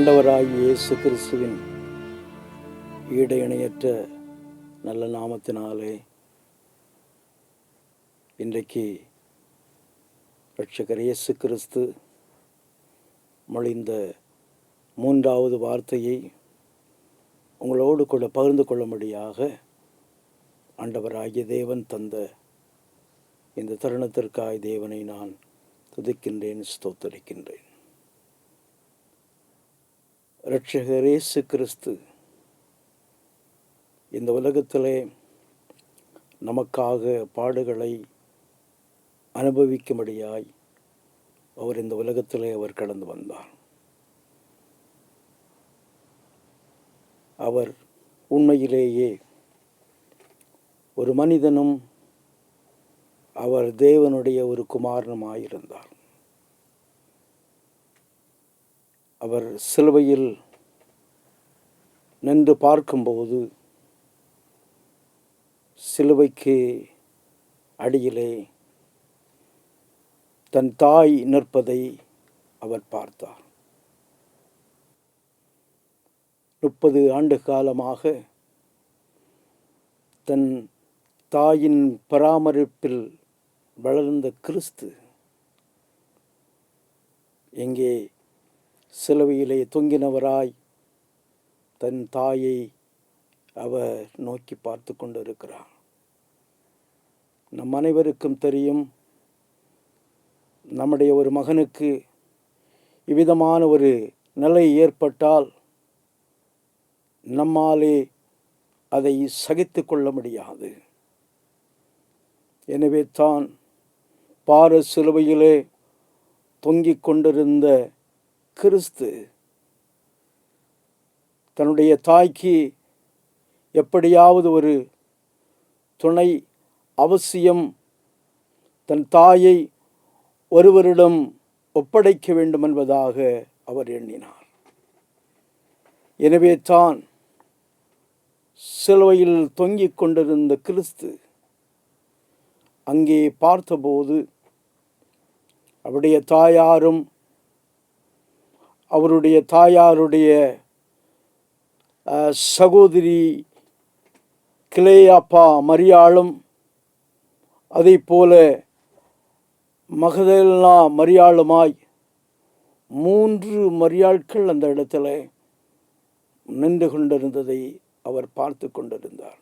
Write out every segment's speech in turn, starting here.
ஆண்டவராகிய இயேசு கிறிஸ்துவின் ஈடு இணையற்ற நல்ல நாமத்தினாலே இன்றைக்கு இரட்சகர் இயேசு கிறிஸ்து மொழிந்த மூன்றாவது வார்த்தையை உங்களோடு கூட பகிர்ந்து கொள்ளும்படியாக ஆண்டவராகிய தேவன் தந்த இந்த தருணத்திற்காய் தேவனை நான் துதிக்கின்றேன், ஸ்தோத்தரிக்கின்றேன். இரட்சகர் இயேசு கிறிஸ்து இந்த உலகத்திலே நமக்காக பாடுகளை அனுபவிக்கும்படியாய் அவர் இந்த உலகத்திலே அவர் கடந்து வந்தார். அவர் உண்மையிலேயே ஒரு மனிதனும் அவர் தேவனுடைய ஒரு குமாரனுமாயிருந்தார். அவர் சிலுவையில் நின்று பார்க்கும்போது சிலுவைக்கு அடியிலே தன் தாய் நிற்பதை அவர் பார்த்தார். 30 ஆண்டு காலமாக தன் தாயின் பராமரிப்பில் வளர்ந்த கிறிஸ்து எங்கே சிலுவையிலே தொங்கினவராய் தன் தாயை அவர் நோக்கி பார்த்து கொண்டிருக்கிறார். நம் அனைவருக்கும் தெரியும், நம்முடைய ஒரு மகனுக்கு இவ்விதமான ஒரு நிலை ஏற்பட்டால் நம்மாலே அதை சகித்து கொள்ள முடியாது. எனவே தான் பார சிலுவையிலே தொங்கிக் கொண்டிருந்த கிறிஸ்து தன்னுடைய தாய்க்கு எப்படியாவது ஒரு துணை அவசியம், தன் தாயை ஒருவரிடம் ஒப்படைக்க வேண்டும் என்பதாக அவர் எண்ணினார். எனவே தான் சிலுவையில் தொங்கிக் கொண்டிருந்த கிறிஸ்து அங்கே பார்த்தபோது அவருடைய தாயாரும் அவருடைய தாயாருடைய சகோதரி கிளேயாப்பா மரியாளும், அதை போல மகதலேனா மரியாளுமாய் 3 மரியாள்கள் அந்த இடத்துல நின்று கொண்டிருந்ததை அவர் பார்த்து கொண்டிருந்தார்.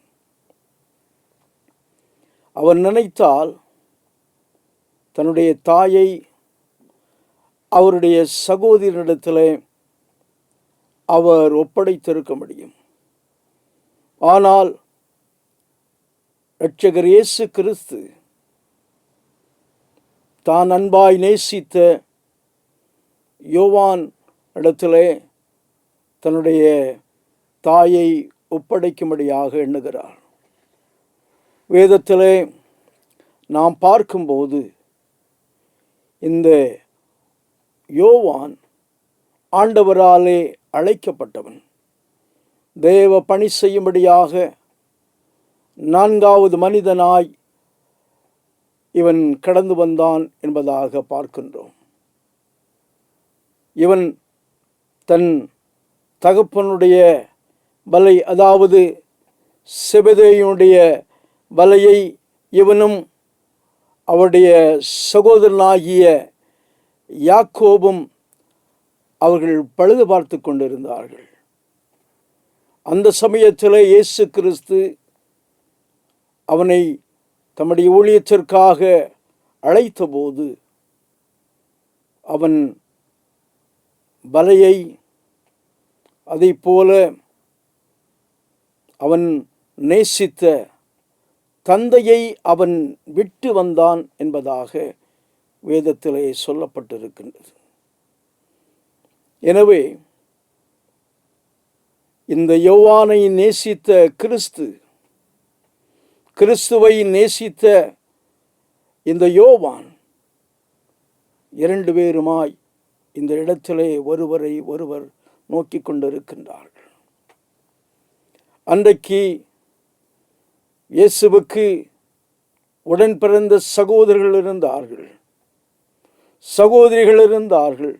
அவர் நினைத்தால் தன்னுடைய தாயை அவருடைய சகோதரனிடத்திலே அவர் ஒப்படைத்திருக்க முடியும். ஆனால் இரட்சகர் இயேசு கிறிஸ்து தான் அன்பாய் நேசித்த யோவான் இடத்திலே தன்னுடைய தாயை ஒப்படைக்கும்படியாக எண்ணுகிறார். வேதத்திலே நாம் பார்க்கும்போது இந்த யோவான் ஆண்டவராலே அழைக்கப்பட்டவன், தேவ பணி செய்யும்படியாக 4வது மனிதனாய் இவன் கடந்து வந்தான் என்பதாக பார்க்கின்றோம். இவன் தன் தகப்பனுடைய வலை, அதாவது செபதேயுடைய வலையை இவனும் அவருடைய சகோதரனாகிய யாக்கோபும் அவர்கள் பழுது பார்த்து கொண்டிருந்தார்கள். அந்த சமயத்தில் இயேசு கிறிஸ்து அவனை தம்முடைய ஊழியத்திற்காக அழைத்தபோது அவன் வலையை, அதை போல அவன் நேசித்த தந்தையை அவன் விட்டு வந்தான் என்பதாக வேதத்திலே சொல்லப்பட்டிருக்கின்றது. எனவே இந்த யோவானை நேசித்த கிறிஸ்துவை நேசித்த இந்த யோவான் 2 பேருமாய் இந்த இடத்திலே ஒருவரை ஒருவர் நோக்கி கொண்டிருக்கின்றார்கள். அன்றைக்கு இயேசுவுக்கு உடன் பிறந்த சகோதரர்கள் இருந்தார்கள், சகோதரிகள் இருந்தார்கள்.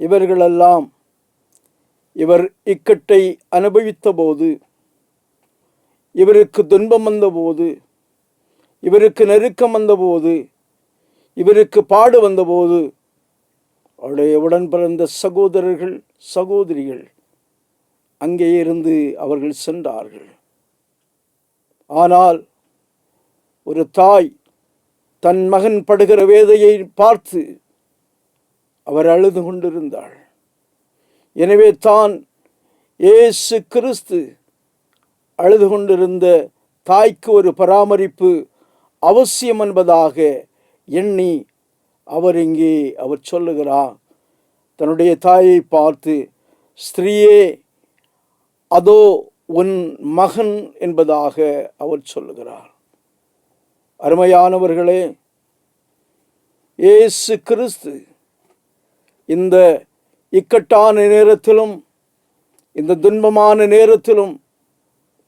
இவர்களெல்லாம் இவர் இக்கட்டை அனுபவித்த போது, இவருக்கு துன்பம் வந்தபோது, இவருக்கு நெருக்கம் வந்தபோது, இவருக்கு பாடு வந்தபோது, அவருடைய உடன் பிறந்த சகோதரர்கள் சகோதரிகள் அங்கே இருந்து அவர்கள் சென்றார்கள். ஆனால் ஒரு தாய் தன் மகன் படுகிற வேதையை பார்த்து அவர் அழுது கொண்டிருந்தாள். எனவே தான் இயேசு கிறிஸ்து அழுது கொண்டிருந்த தாய்க்கு ஒரு பராமரிப்பு அவசியம் என்பதாக எண்ணி அவர் சொல்லுகிறார், தன்னுடைய தாயை பார்த்து, ஸ்திரீயே அதோ உன் மகன் என்பதாக அவர் சொல்லுகிறார். அருமையானவர்களே, இயேசு கிறிஸ்து இந்த இக்கட்டான நேரத்திலும் இந்த துன்பமான நேரத்திலும்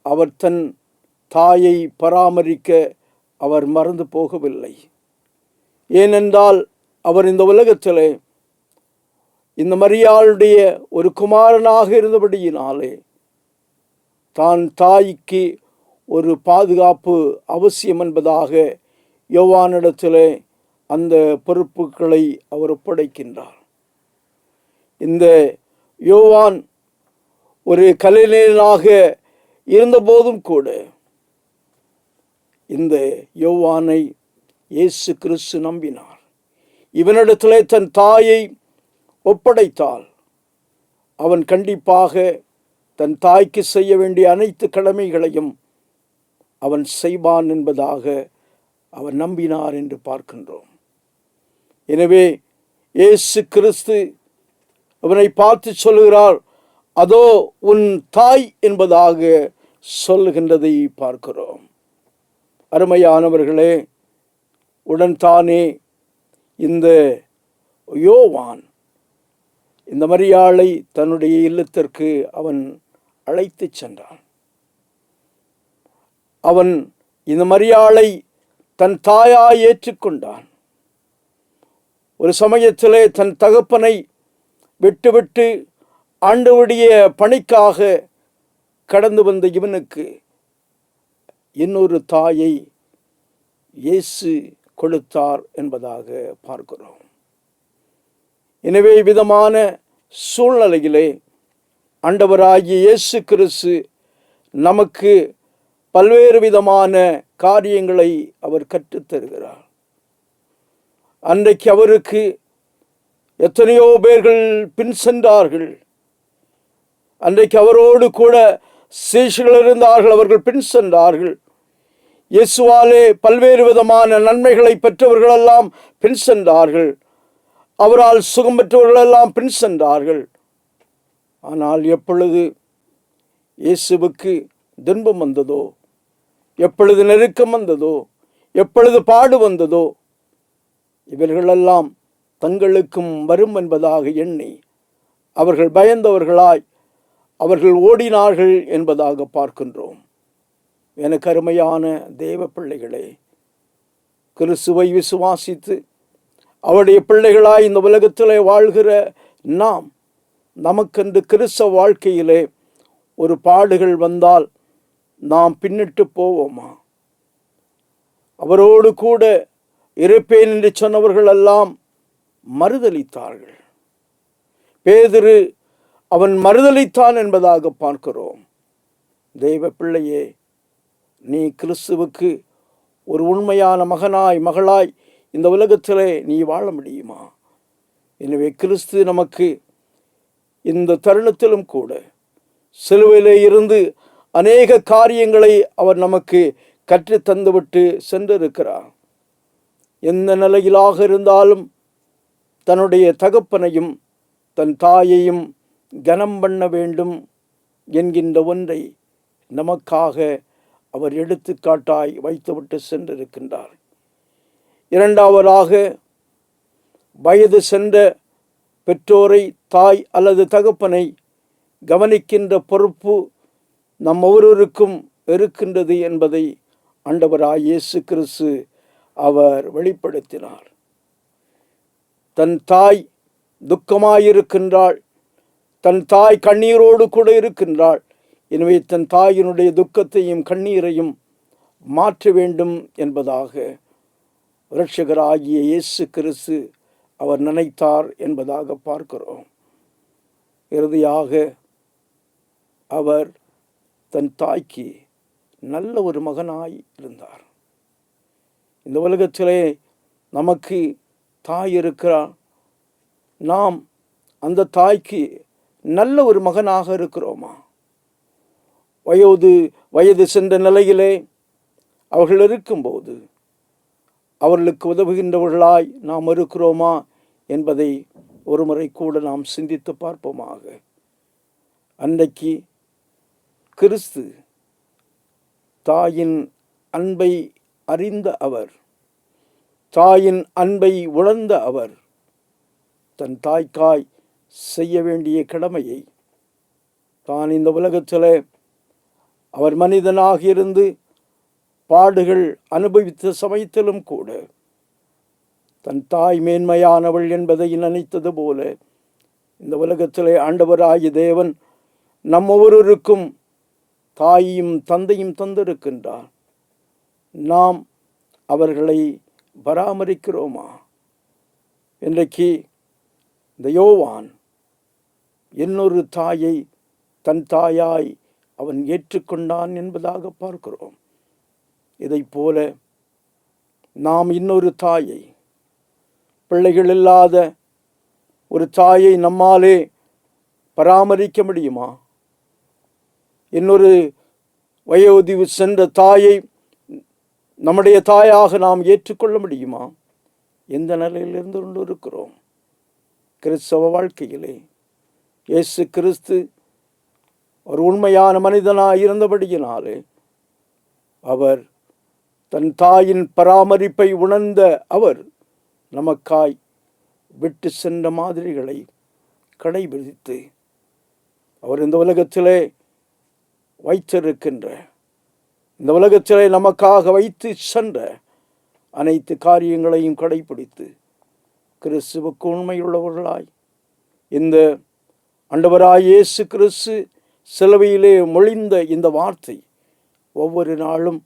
அவர் தன் தாயை பராமரிக்க அவர் மறந்து போகவில்லை. ஏனென்றால் அவர் இந்த உலகத்திலே இந்த மரியாளுடைய ஒரு குமாரனாக இருந்தபடியினாலே தான் தாய்க்கு ஒரு பாதுகாப்பு அவசியம் என்பதாக யோவானிடத்திலே அந்த பொறுப்புகளை அவர் ஒப்படைக்கின்றார். இந்த யோவான் ஒரு கலைஞனாக இருந்தபோதும் கூட இந்த யோவானை இயேசு கிறிஸ்து நம்பினார். இவனிடத்திலே தன் தாயை ஒப்படைத்தால் அவன் கண்டிப்பாக தன் தாய்க்கு செய்ய வேண்டிய அனைத்து கடமைகளையும் அவன் செய்வான் என்பதாக அவன் நம்பினார் என்று பார்க்கின்றோம். எனவே இயேசு கிறிஸ்து அவனை பார்த்து சொல்லுகிறார், அதோ உன் தாய் என்பதாக சொல்லுகின்றதை பார்க்கிறோம். அருமையானவர்களே, உடன்தானே இந்த யோவான் இந்த மரியாளை தன்னுடைய இல்லத்திற்கு அவன் அழைத்து சென்றான். அவன் இந்த மரியாளை தன் தாயாய் ஏற்றுக்கொண்டான். ஒரு சமயத்திலே தன் தகப்பனை விட்டுவிட்டு ஆண்டவருடைய பணிக்காக கடந்து வந்த இவனுக்கு இன்னொரு தாயை இயேசு கொடுத்தார் என்பதாக பார்க்கிறோம். எனவே விதமான சூழ்நிலையிலே ஆண்டவராகிய இயேசு கிறிஸ்து நமக்கு பல்வேறு விதமான காரியங்களை அவர் கற்றுத்தருகிறார். அன்றைக்கு அவருக்கு எத்தனையோ பேர்கள் பின் சென்றார்கள். அன்றைக்கு அவரோடு கூட சீஷர்கள் இருந்தார்கள், அவர்கள் பின் சென்றார்கள். இயேசுவாலே பல்வேறு விதமான நன்மைகளை பெற்றவர்களெல்லாம் பின் சென்றார்கள். அவரால் சுகம் பெற்றவர்களெல்லாம் பின் சென்றார்கள். ஆனால் எப்பொழுது இயேசுவுக்கு துன்பம் வந்ததோ, எப்பொழுது நெருக்கம் வந்ததோ, எப்பொழுது பாடு வந்ததோ, இவர்களெல்லாம் தங்களுக்கும் வரும் என்பதாக எண்ணி அவர்கள் பயந்தவர்களாய் அவர்கள் ஓடினார்கள் என்பதாக பார்க்கின்றோம். எனக்கு அருமையான தேவ பிள்ளைகளே, கிறிஸ்துவை விசுவாசித்து அவருடைய பிள்ளைகளாய் இந்த உலகத்திலே வாழ்கிற நாம், நமக்கென்று கிறிஸ்தவ வாழ்க்கையிலே ஒரு பாடுகள் வந்தால் நாம் பின்னிட்டு போவோமா? அவரோடு கூட இருப்பேன் என்று சொன்னவர்கள் எல்லாம் மறுதலித்தார்கள். பேதுரு அவன் மறுதலித்தான் என்பதாக பார்க்கிறோம். தெய்வ பிள்ளையே, நீ கிறிஸ்துவுக்கு ஒரு உண்மையான மகனாய் மகளாய் இந்த உலகத்திலே நீ வாழ முடியுமா? எனவே கிறிஸ்து நமக்கு இந்த தருணத்திலும் கூட சிலுவையிலே இருந்து அநேக காரியங்களை அவர் நமக்கு கற்று தந்துவிட்டு சென்றிருக்கிறார். எந்த நிலையிலாக இருந்தாலும் தன்னுடைய தகப்பனையும் தன் தாயையும் கனம் பண்ண வேண்டும் என்கின்ற ஒன்றை நமக்காக அவர் எடுத்துக்காட்டாய் வைத்துவிட்டு சென்றிருக்கின்றார். இரண்டாவதாக, வயது சென்ற பெற்றோரை, தாய் அல்லது தகப்பனை கவனிக்கின்ற பொறுப்பு நம் ஒவ்வொருவருக்கும் இருக்கின்றது என்பதை ஆண்டவராய் இயேசு கிறிஸ்து அவர் வெளிப்படுத்தினார். தன் தாய் துக்கமாயிருக்கின்றாள், தன் தாய் கண்ணீரோடு கூட இருக்கின்றாள். எனவே தன் தாயினுடைய துக்கத்தையும் கண்ணீரையும் மாற்ற வேண்டும் என்பதாக இரட்சகராகிய இயேசு கிறிஸ்து அவர் நினைத்தார் என்பதாக பார்க்கிறோம். இறுதியாக அவர் தன் தாய்க்கு நல்ல ஒரு மகனாய் இருந்தார். இந்த உலகத்திலே நமக்கு தாய் இருக்கிறார். நாம் அந்த தாய்க்கு நல்ல ஒரு மகனாக இருக்கிறோமா? வயது சென்ற நிலையிலே அவர்கள் இருக்கும்போது அவர்களுக்கு உதவுகின்றவர்களாய் நாம் இருக்கிறோமா என்பதை ஒரு முறை கூட நாம் சிந்தித்து பார்ப்போமாக. அன்றைக்கு கிறிஸ்து தாயின் அன்பை அறிந்த அவர், தாயின் அன்பை உணர்ந்த அவர், தன் தாய்க்காய் செய்ய வேண்டிய கடமையை தான் இந்த உலகத்தில் அவர் மனிதனாக இருந்து பாடுகள் அனுபவித்த சமயத்திலும் கூட தன் தாய் மேன்மையானவள் என்பதை நினைத்தது போல இந்த உலகத்திலே ஆண்டவராகிய தேவன் நம் ஒவ்வொருவருக்கும் தாயையும் தந்தையும் தந்திருக்கின்றார். நாம் அவர்களை பராமரிக்கிறோமா? இன்றைக்கு இந்த யோவான் இன்னொரு தாயை தன் தாயாய் அவன் ஏற்றுக்கொண்டான் என்பதாக பார்க்கிறோம். இதை போல நாம் இன்னொரு தாயை, பிள்ளைகள் இல்லாத ஒரு தாயை நம்மாலே பராமரிக்க முடியுமா? இன்னொரு வயோதிவு சென்ற தாயை நம்முடைய தாயாக நாம் ஏற்றுக்கொள்ள முடியுமா? எந்த நிலையில் இருந்து கொண்டு இருக்கிறோம்? கிறிஸ்தவ வாழ்க்கையிலே இயேசு கிறிஸ்து ஒரு உண்மையான மனிதனாய் இருந்தபடியினாலே அவர் தன் தாயின் பராமரிப்பை உணர்ந்த அவர் நமக்காய் விட்டு சென்ற மாதிரிகளை கடைபிடித்து அவர் இந்த உலகத்திலே வைத்திருக்கின்ற, இந்த உலகத்திலே நமக்காக வைத்து சென்ற அனைத்து காரியங்களையும் கடைபிடித்து கிறிஸ்துவுக்கு உண்மையுள்ளவர்களாய் இந்த ஆண்டவராய் இயேசு கிறிஸ்து சிலுவையிலே மொழிந்த இந்த வார்த்தை ஒவ்வொரு நாளும்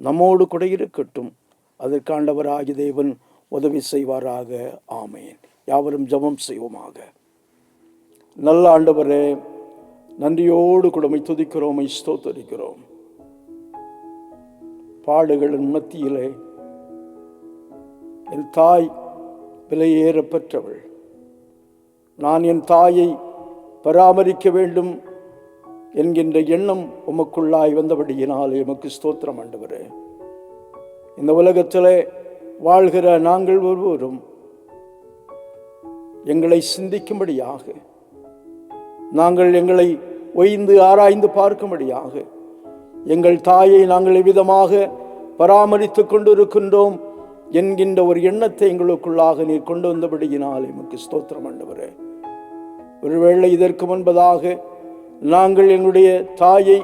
நம்மோடு கூட இருக்கட்டும். அதற்கு ஆண்டவராகிய தேவன் உதவி செய்வாராக. ஆமேன். யாவரும் ஜெபம் செய்வோமாக. நல்ல ஆண்டவரே, நன்றியோடு கூடமை துதிக்கிறோம், ஸ்தோத்தரிக்கிறோம். பாடுகளின் மத்தியிலே என் தாய் விலையேறப்பெற்றவள். நான் என் தாயை பராமரிக்க வேண்டும் என்கின்ற எண்ணம் உமக்குள்ளாய் வந்தபடியினால் எமக்கு ஸ்தோத்திரம் ஆண்டவரே. இந்த உலகத்திலே வாழ்கிற நாங்கள் ஒருவரும் எங்களை சிந்திக்கும்படியாக, நாங்கள் எங்களை ஒய்ந்து ஆராய்ந்து பார்க்கும்படியாக, எங்கள் தாயை நாங்கள் எவ்விதமாக பராமரித்து கொண்டிருக்கின்றோம் என்கின்ற ஒரு எண்ணத்தை எங்களுக்குள்ளாக நீர் கொண்டு வந்தபடியினால் எமக்கு ஸ்தோத்திரம் ஆண்டவரே. ஒருவேளை இதற்கு முன்பதாக நாங்கள் எங்களுடைய தாயை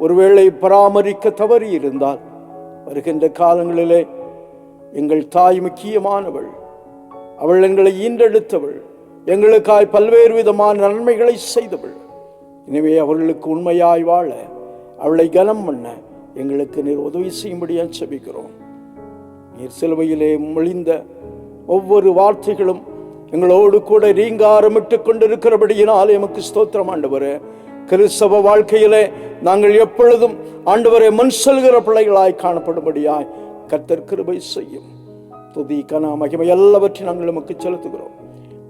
ஒருவேளை பராமரிக்க தவறி இருந்தால், வருகின்ற காலங்களிலே எங்கள் தாய் முக்கியமானவள், அவள் எங்களை ஈன்றெடுத்தவள், எங்களுக்காய் பல்வேறு விதமான நன்மைகளை செய்தவள். எனவே அவர்களுக்கு உண்மையாய் வாழ, அவளை கனம் பண்ண எங்களுக்கு நீர் உதவி செய்யும்படியாக செபிக்கிறோம். நீர் சிலுவையிலே மொழிந்த ஒவ்வொரு வார்த்தைகளும் எங்களோடு கூட ரீங்காரமிட்டு கொண்டிருக்கிறபடியினால் எமக்கு ஸ்தோத்திரம் ஆண்டவரே. கிறிஸ்தவ வாழ்க்கையிலே நாங்கள் எப்பொழுதும் ஆண்டவரை முன் செல்கிற பிள்ளைகளாய் காணப்படும்படியாய் கர்த்தர் கிருபை செய்யும். துதி கன மகிமை எல்லாவற்றையும் நாங்கள் எமக்கு செலுத்துகிறோம்.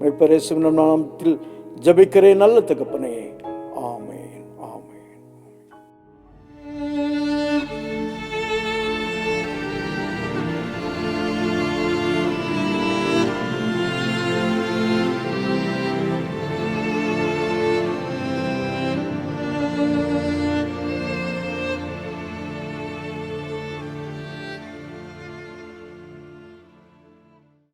மீட்பர் இயேசுவின் நாமத்தில் ஜெபிக்கிறேன் நல்ல தகப்பனே,